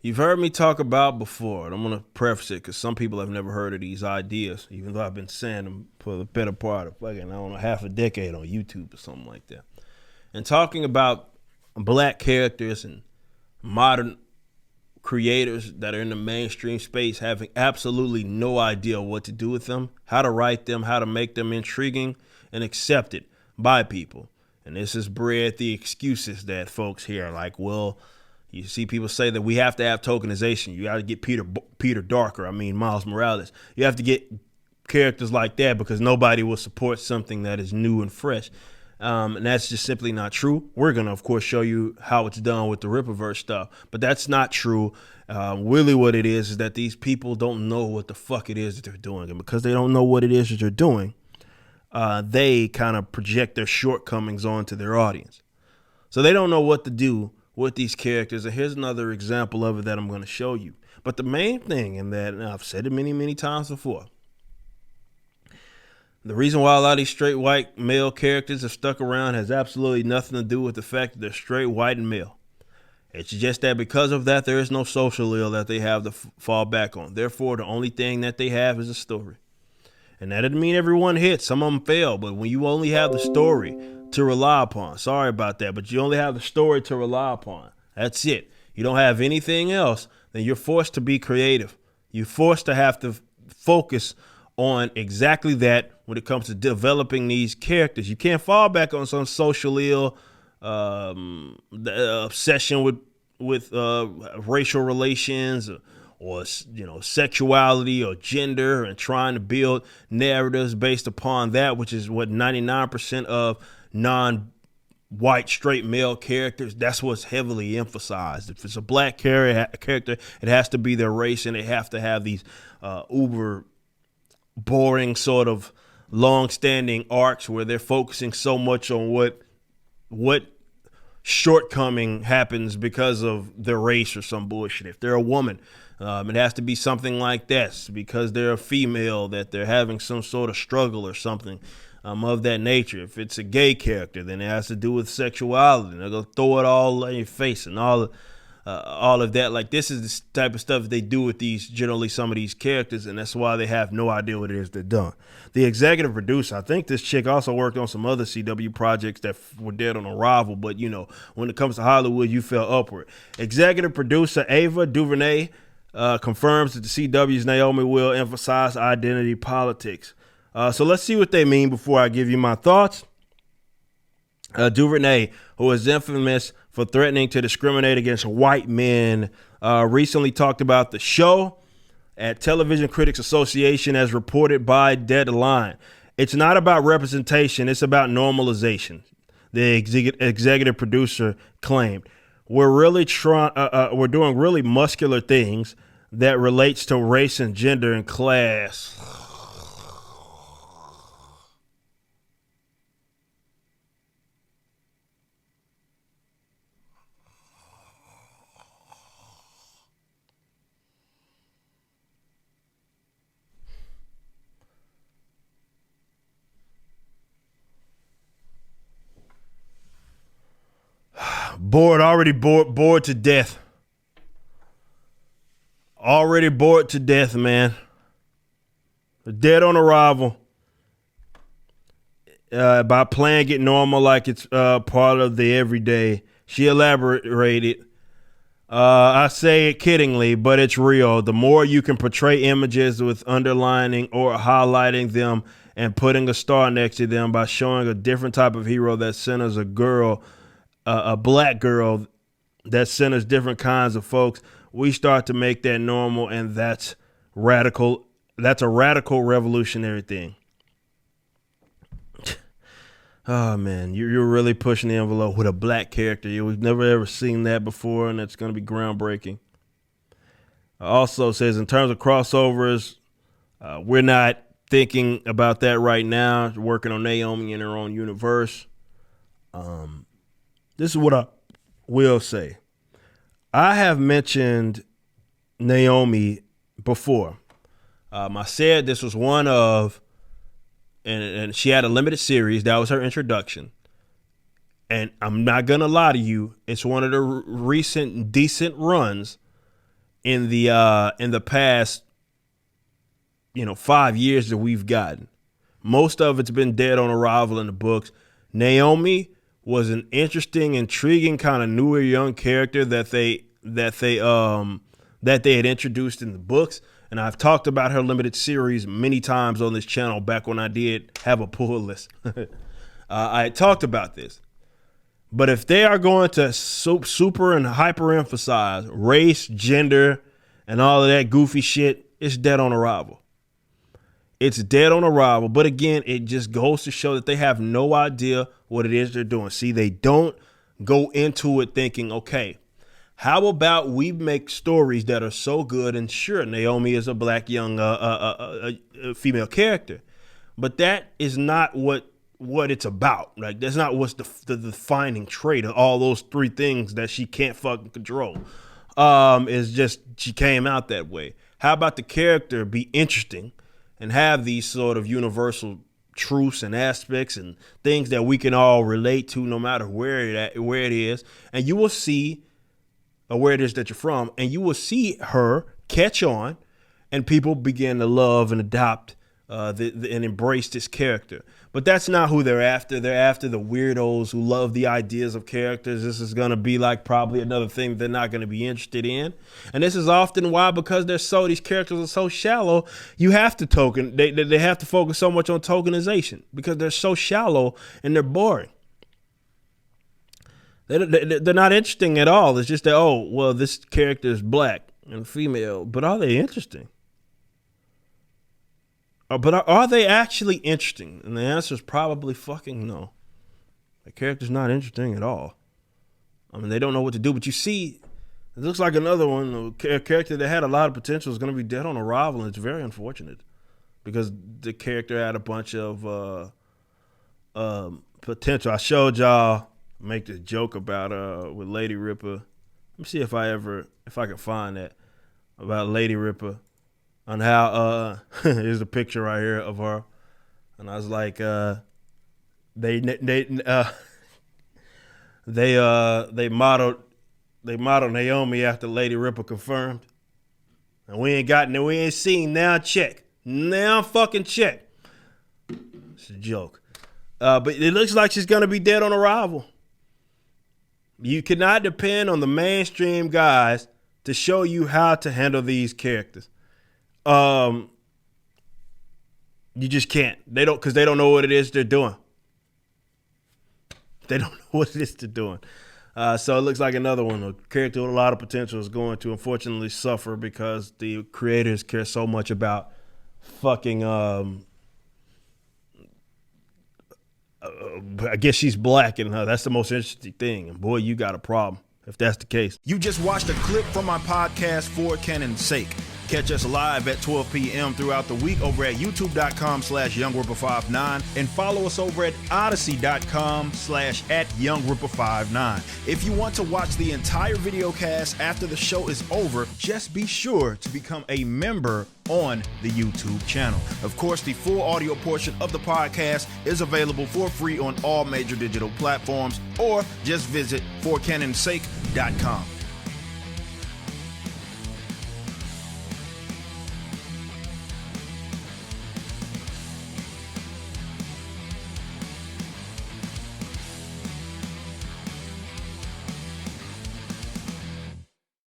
You've heard me talk about before, and I'm going to preface it because some people have never heard of these ideas, even though I've been saying them for the better part of fucking, I don't know, half a decade on YouTube or something like that. And talking about black characters and modern creators that are in the mainstream space having absolutely no idea what to do with them, how to write them, how to make them intriguing and accepted by people. And this has bred the excuses that folks hear, like, well, you see people say that we have to have tokenization. You got to get Peter Darker. I mean, Miles Morales. You have to get characters like that because nobody will support something that is new and fresh. And that's just simply not true. We're going to, of course, show you how it's done with the Rippaverse stuff. But that's not true. Really what it is that these people don't know what the fuck it is that they're doing. And because they don't know what it is that they're doing, they kind of project their shortcomings onto their audience. So they don't know what to do with these characters. And here's another example of it that I'm going to show you. But the main thing in that, and I've said it many, many times before, the reason why a lot of these straight white male characters have stuck around has absolutely nothing to do with the fact that they're straight white and male. It's just that because of that, there is no social ill that they have to fall back on. Therefore, the only thing that they have is a story. And that doesn't mean everyone hits. Some of them fail. But when you only have the story to rely upon, sorry about that, but you only have the story to rely upon. That's it. You don't have anything else, then you're forced to be creative. You're forced to have to focus on exactly that when it comes to developing these characters. You can't fall back on some social ill, the obsession with racial relations or sexuality or gender, and trying to build narratives based upon that, which is what 99% of non-white straight male characters, that's what's heavily emphasized. If it's a black character, it has to be their race, and they have to have these uber boring sort of long-standing arcs where they're focusing so much on what shortcoming happens because of their race or some bullshit. If they're a woman, it has to be something like that. Because they're a female, that they're having some sort of struggle or something of that nature. If it's a gay character, then it has to do with sexuality. They're going to throw it all in your face and all of that. Like, this is the type of stuff they do with these, generally some of these characters, and that's why they have no idea what it is they're doing. The executive producer, I think this chick also worked on some other CW projects that were dead on arrival, but when it comes to Hollywood, you fell upward. Executive producer Ava DuVernay confirms that the CW's Naomi will emphasize identity politics. So let's see what they mean before I give you my thoughts. DuVernay, who is infamous for threatening to discriminate against white men, recently talked about the show at Television Critics Association, as reported by Deadline. It's not about representation, it's about normalization, the executive producer claimed. We're doing really muscular things that relates to race and gender and class. Bored to death. Already bored to death, man. Dead on arrival. By playing it normal like it's part of the everyday. She elaborated. I say it kiddingly, but it's real. The more you can portray images with underlining or highlighting them and putting a star next to them by showing a different type of hero that centers a black girl that centers different kinds of folks, we start to make that normal, and that's radical. That's a radical revolutionary thing. Oh man, you're really pushing the envelope with a black character. We've never ever seen that before, and it's going to be groundbreaking. Also says, in terms of crossovers, we're not thinking about that right now. We're working on Naomi in her own universe. This is what I will say. I have mentioned Naomi before. I said this was one of, and she had a limited series. That was her introduction. And I'm not going to lie to you. It's one of the recent decent runs in the past, 5 years that we've gotten. Most of it's been dead on arrival in the books. Naomi was an interesting, intriguing, kind of newer young character that they had introduced in the books. And I've talked about her limited series many times on this channel back when I did have a pull list. I talked about this. But if they are going to super and hyper emphasize race, gender, and all of that goofy shit, it's dead on arrival. It's dead on arrival. But again, it just goes to show that they have no idea what it is they're doing. See, they don't go into it thinking, okay, how about we make stories that are so good? And sure, Naomi is a black young female character, but that is not what it's about. Like, that's not what's the defining trait of all those three things that she can't fucking control. Is just she came out that way. How about the character be interesting and have these sort of universal truths and aspects and things that we can all relate to, no matter where it is, and you will see. Or where it is that you're from, and you will see her catch on, and people begin to love and adopt and embrace this character. But that's not who they're after. They're after the weirdos who love the ideas of characters. This is going to be like probably another thing they're not going to be interested in. And this is often why, because these characters are so shallow, you have to they have to focus so much on tokenization because they're so shallow and they're boring. They're not interesting at all. It's just that, oh, well, this character is black and female, but are they interesting? But are they actually interesting? And the answer is probably fucking no. The character's not interesting at all. I mean, they don't know what to do. But you see, it looks like another one, a character that had a lot of potential is going to be dead on arrival, and it's very unfortunate because the character had a bunch of potential. I showed y'all. Make this joke about with Lady Ripper. Let me see if I can find that about Lady Ripper on how here's a picture right here of her, and I was like they modeled Naomi after Lady Ripper confirmed, and we ain't seen now fucking check. It's a joke, but it looks like she's gonna be dead on arrival. You cannot depend on the mainstream guys to show you how to handle these characters. You just can't. Because they don't know what it is they're doing. They don't know what it is they're doing. So it looks like another one, a character with a lot of potential is going to unfortunately suffer because the creators care so much about fucking I guess she's black, and that's the most interesting thing. And boy, you got a problem if that's the case. You just watched a clip from my podcast, For Canon's Sake. Catch us live at 12 p.m. throughout the week over at youtube.com/YoungRipper59 and follow us over at odyssey.com/@YoungRipper59. If you want to watch the entire video cast after the show is over, just be sure to become a member on the YouTube channel. Of course, the full audio portion of the podcast is available for free on all major digital platforms, or just visit forcanonsake.com.